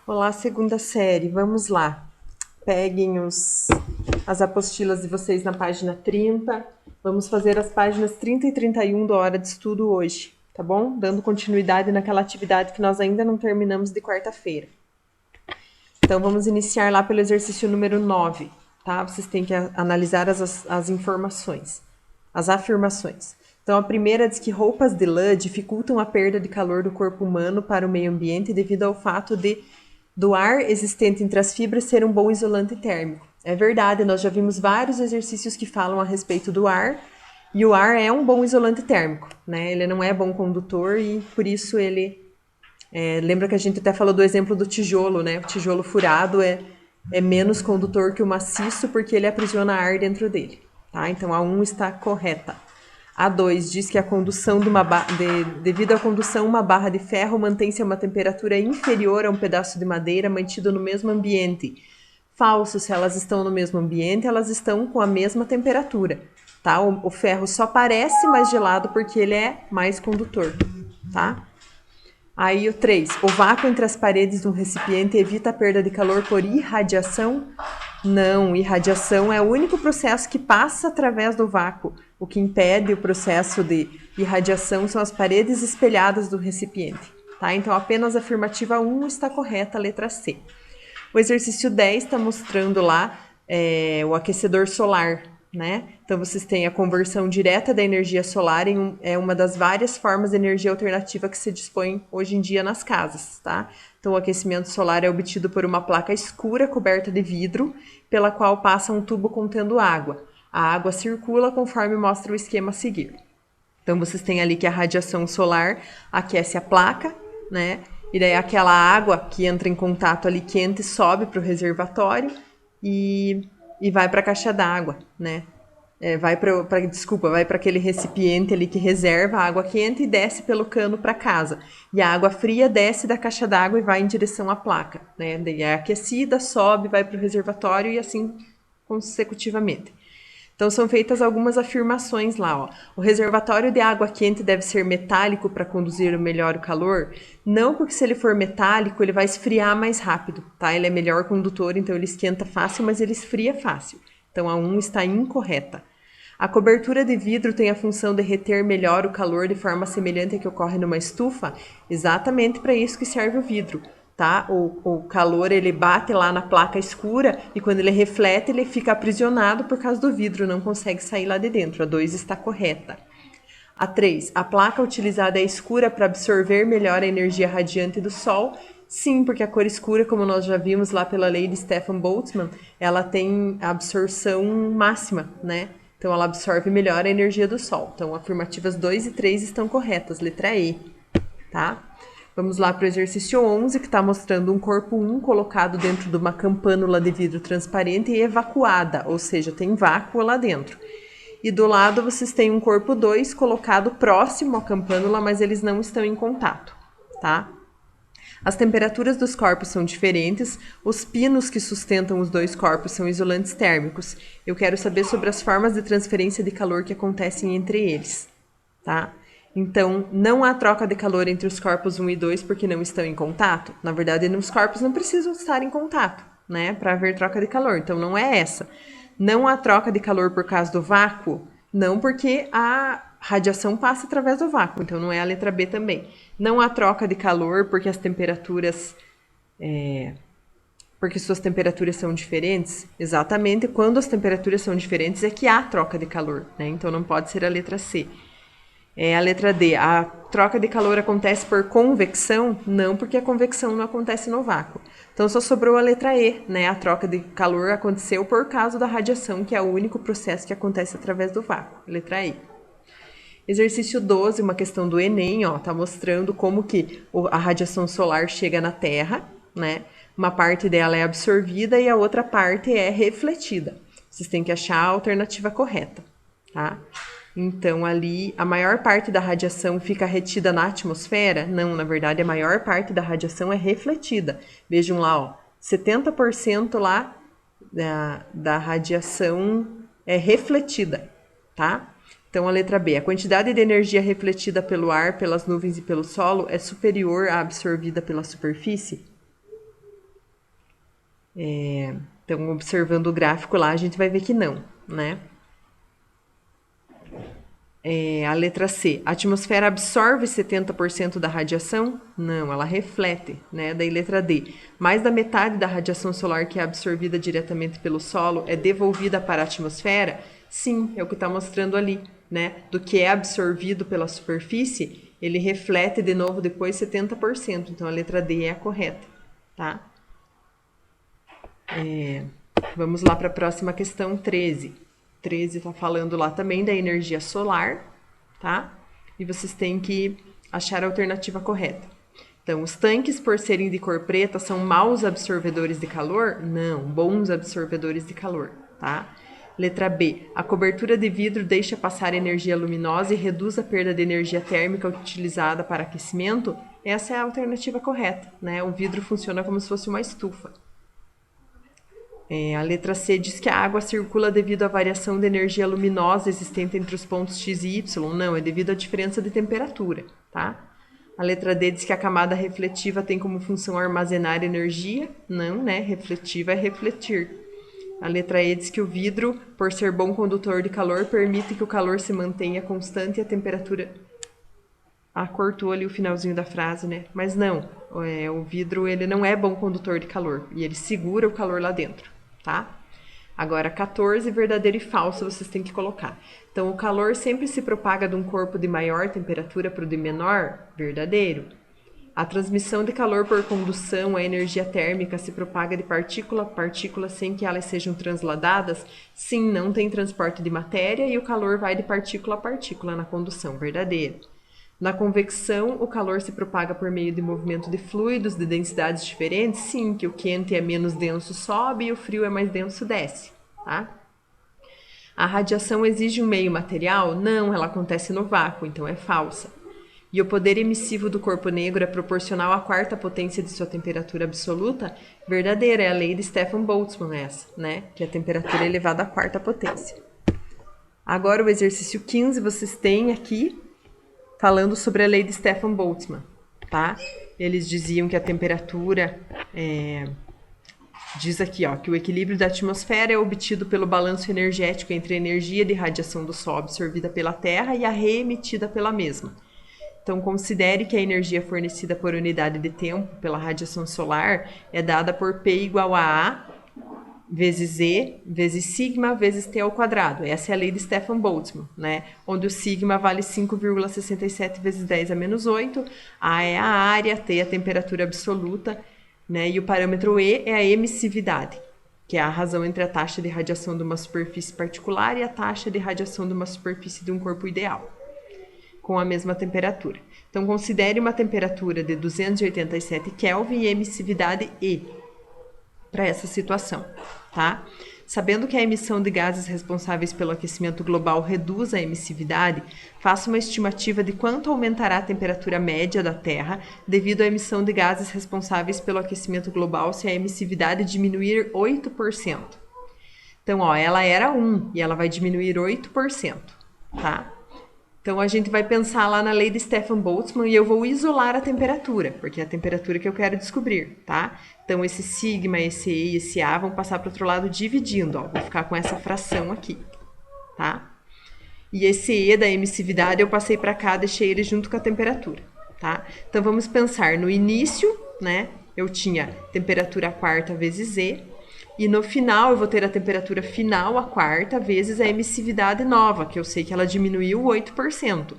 Olá, segunda série, vamos lá. Peguem as apostilas de vocês na página 30. Vamos fazer as páginas 30 e 31 da hora de estudo hoje, tá bom? Dando continuidade naquela atividade que nós ainda não terminamos de quarta-feira. Então, vamos iniciar lá pelo exercício número 9, tá? Vocês têm que analisar as informações, as afirmações. Então, a primeira diz que roupas de lã dificultam a perda de calor do corpo humano para o meio ambiente devido ao fato do ar existente entre as fibras ser um bom isolante térmico. É verdade, nós já vimos vários exercícios que falam a respeito do ar, e o ar é um bom isolante térmico, né? Ele não é bom condutor e por isso ele... lembra que a gente até falou do exemplo do tijolo, né? O tijolo furado é menos condutor que o maciço porque ele aprisiona ar dentro dele, tá? Então a 1 está correta. A 2 diz que a condução devido à condução, uma barra de ferro mantém-se a uma temperatura inferior a um pedaço de madeira mantido no mesmo ambiente. Falso, se elas estão no mesmo ambiente, elas estão com a mesma temperatura, tá? O ferro só parece mais gelado porque ele é mais condutor, tá? Aí o 3, o vácuo entre as paredes de um recipiente evita a perda de calor por irradiação? Não, irradiação é o único processo que passa através do vácuo. O que impede o processo de irradiação são as paredes espelhadas do recipiente, tá? Então apenas a afirmativa 1 está correta, a letra C. O exercício 10 está mostrando lá o aquecedor solar, né? Então vocês têm a conversão direta da energia solar é uma das várias formas de energia alternativa que se dispõe hoje em dia nas casas, tá? Então o aquecimento solar é obtido por uma placa escura coberta de vidro, pela qual passa um tubo contendo água. A água circula conforme mostra o esquema a seguir. Então vocês têm ali que a radiação solar aquece a placa, né? E daí aquela água que entra em contato ali quente sobe para o reservatório e vai para a caixa d'água, né? Vai para aquele recipiente ali que reserva a água quente e desce pelo cano para casa. E a água fria desce da caixa d'água e vai em direção à placa, né? Daí é aquecida, sobe, vai para o reservatório e assim consecutivamente. Então são feitas algumas afirmações lá, ó. O reservatório de água quente deve ser metálico para conduzir melhor o calor? Não, porque se ele for metálico, ele vai esfriar mais rápido, tá? Ele é melhor condutor, então ele esquenta fácil, mas ele esfria fácil. Então a 1 está incorreta. A cobertura de vidro tem a função de reter melhor o calor de forma semelhante à que ocorre numa estufa? Exatamente para isso que serve o vidro, tá? O calor ele bate lá na placa escura e quando ele reflete ele fica aprisionado por causa do vidro, não consegue sair lá de dentro. A 2 está correta. A 3, a placa utilizada é escura para absorver melhor a energia radiante do sol? Sim, porque a cor escura, como nós já vimos lá pela lei de Stefan Boltzmann, ela tem absorção máxima, né? Então ela absorve melhor a energia do sol. Então afirmativas 2 e 3 estão corretas, letra E, tá? Vamos lá para o exercício 11, que está mostrando um corpo 1 colocado dentro de uma campânula de vidro transparente e evacuada, ou seja, tem vácuo lá dentro. E do lado vocês têm um corpo 2 colocado próximo à campânula, mas eles não estão em contato, tá? As temperaturas dos corpos são diferentes, os pinos que sustentam os dois corpos são isolantes térmicos. Eu quero saber sobre as formas de transferência de calor que acontecem entre eles, tá? Então, não há troca de calor entre os corpos 1 e 2 porque não estão em contato. Na verdade, os corpos não precisam estar em contato, né, para haver troca de calor. Então, não é essa. Não há troca de calor por causa do vácuo? Não, porque a radiação passa através do vácuo. Então, não é a letra B também. Não há troca de calor porque as temperaturas... porque suas temperaturas são diferentes? Exatamente, quando as temperaturas são diferentes é que há troca de calor, né? Então, não pode ser a letra C. A letra D, a troca de calor acontece por convecção? Não, porque a convecção não acontece no vácuo. Então só sobrou a letra E, né? A troca de calor aconteceu por causa da radiação, que é o único processo que acontece através do vácuo. Letra E. Exercício 12, uma questão do Enem, ó, tá mostrando como que a radiação solar chega na Terra, né? Uma parte dela é absorvida e a outra parte é refletida. Vocês têm que achar a alternativa correta, tá? Então, ali, a maior parte da radiação fica retida na atmosfera? Não, na verdade, a maior parte da radiação é refletida. Vejam lá, ó, 70% lá da radiação é refletida, tá? Então, a letra B, a quantidade de energia refletida pelo ar, pelas nuvens e pelo solo é superior à absorvida pela superfície? Então, observando o gráfico lá, a gente vai ver que não, né? A letra C, a atmosfera absorve 70% da radiação? Não, ela reflete, né? Daí letra D, mais da metade da radiação solar que é absorvida diretamente pelo solo é devolvida para a atmosfera? Sim, é o que está mostrando ali, né? Do que é absorvido pela superfície, ele reflete de novo depois 70%. Então a letra D é a correta, tá? Vamos lá para a próxima questão, 13. 13 está falando lá também da energia solar, tá? E vocês têm que achar a alternativa correta. Então, os tanques, por serem de cor preta, são maus absorvedores de calor? Não, bons absorvedores de calor, tá? Letra B. A cobertura de vidro deixa passar energia luminosa e reduz a perda de energia térmica utilizada para aquecimento? Essa é a alternativa correta, né? O vidro funciona como se fosse uma estufa. A letra C diz que a água circula devido à variação de energia luminosa existente entre os pontos X e Y. Não, é devido à diferença de temperatura, tá? A letra D diz que a camada refletiva tem como função armazenar energia. Não, né? Refletiva é refletir. A letra E diz que o vidro, por ser bom condutor de calor, permite que o calor se mantenha constante e a temperatura... Ah, cortou ali o finalzinho da frase, né? Mas não, o vidro ele não é bom condutor de calor e ele segura o calor lá dentro, tá? Agora, 14, verdadeiro e falso, vocês têm que colocar. Então, o calor sempre se propaga de um corpo de maior temperatura para o de menor? Verdadeiro. A transmissão de calor por condução, a energia térmica, se propaga de partícula a partícula sem que elas sejam transladadas? Sim, não tem transporte de matéria e o calor vai de partícula a partícula na condução. Verdadeiro. Na convecção, o calor se propaga por meio de movimento de fluidos de densidades diferentes? Sim, que o quente é menos denso sobe e o frio é mais denso desce, tá? A radiação exige um meio material? Não, ela acontece no vácuo, então é falsa. E o poder emissivo do corpo negro é proporcional à quarta potência de sua temperatura absoluta? Verdadeira, é a lei de Stefan Boltzmann essa, né? Que a temperatura é elevada à quarta potência. Agora o exercício 15, vocês têm aqui falando sobre a lei de Stefan Boltzmann, tá? Eles diziam que a temperatura diz aqui, ó, que o equilíbrio da atmosfera é obtido pelo balanço energético entre a energia de radiação do Sol absorvida pela Terra e a reemitida pela mesma. Então, considere que a energia fornecida por unidade de tempo pela radiação solar é dada por P igual a vezes Z, vezes sigma, vezes T ao quadrado. Essa é a lei de Stefan Boltzmann, né? Onde o sigma vale 5,67 vezes 10 a menos 8, A é a área, T é a temperatura absoluta, né? E o parâmetro E é a emissividade, que é a razão entre a taxa de radiação de uma superfície particular e a taxa de radiação de uma superfície de um corpo ideal, com a mesma temperatura. Então, considere uma temperatura de 287 Kelvin e emissividade E para essa situação, tá? Sabendo que a emissão de gases responsáveis pelo aquecimento global reduz a emissividade, faça uma estimativa de quanto aumentará a temperatura média da Terra devido à emissão de gases responsáveis pelo aquecimento global se a emissividade diminuir 8%. Então, ó, ela era 1 e ela vai diminuir 8%, tá? Então, a gente vai pensar lá na lei de Stefan Boltzmann e eu vou isolar a temperatura, porque é a temperatura que eu quero descobrir, tá? Então, esse sigma, esse E e esse A vão passar para o outro lado dividindo, ó. Vou ficar com essa fração aqui, tá? E esse E da emissividade eu passei para cá, deixei ele junto com a temperatura, tá? Então, vamos pensar no início, né? Eu tinha temperatura quarta vezes E. E no final eu vou ter a temperatura final, a quarta, vezes a emissividade nova, que eu sei que ela diminuiu 8%.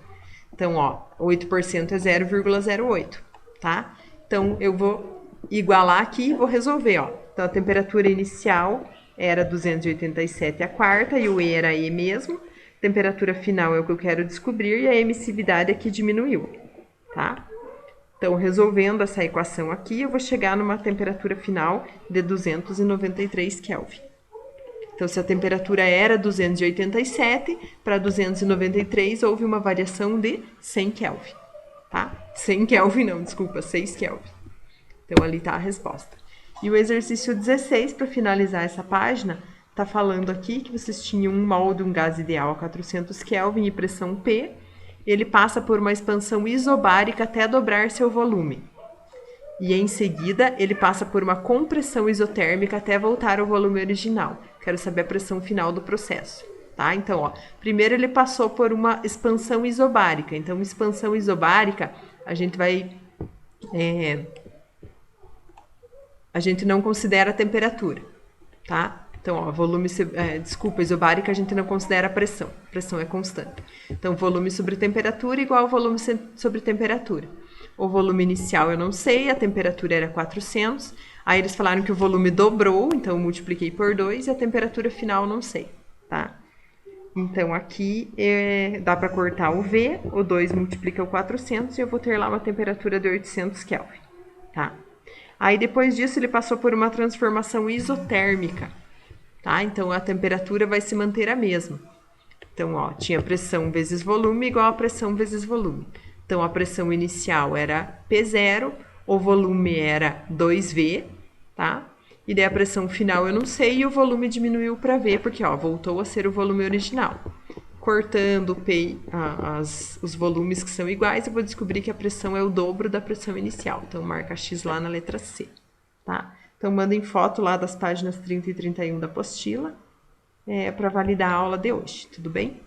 Então, ó, 8% é 0,08, tá? Então, eu vou igualar aqui e vou resolver, ó. Então, a temperatura inicial era 287 a quarta e o E era E mesmo. Temperatura final é o que eu quero descobrir e a emissividade aqui diminuiu, tá? Então, resolvendo essa equação aqui, eu vou chegar numa temperatura final de 293 Kelvin. Então, se a temperatura era 287 para 293, houve uma variação de 100 Kelvin, tá? 100 Kelvin não, desculpa, 6 Kelvin. Então, ali está a resposta. E o exercício 16, para finalizar essa página, está falando aqui que vocês tinham um mol de um gás ideal a 400 Kelvin e pressão P. Ele passa por uma expansão isobárica até dobrar seu volume. e em seguida ele passa por uma compressão isotérmica até voltar ao volume original. Quero saber a pressão final do processo, tá? Então, ó, primeiro ele passou por uma expansão isobárica. Então, expansão isobárica, a gente não considera a temperatura, tá? Então, ó, isobárica a gente não considera a pressão. A pressão é constante. Então, volume sobre temperatura igual ao volume sobre temperatura. O volume inicial eu não sei, a temperatura era 400. Aí eles falaram que o volume dobrou, então eu multipliquei por 2 e a temperatura final eu não sei, tá? Então, aqui dá para cortar o V, o 2 multiplica o 400 e eu vou ter lá uma temperatura de 800 Kelvin, tá? Aí, depois disso, ele passou por uma transformação isotérmica, tá? Então, a temperatura vai se manter a mesma. Então, ó, tinha pressão vezes volume igual a pressão vezes volume. Então, a pressão inicial era P0, o volume era 2V, tá? E daí a pressão final eu não sei e o volume diminuiu para V, porque ó, voltou a ser o volume original. Cortando os volumes que são iguais, eu vou descobrir que a pressão é o dobro da pressão inicial. Então, marca X lá na letra C, tá? Então, mandem foto lá das páginas 30 e 31 da apostila para validar a aula de hoje, tudo bem?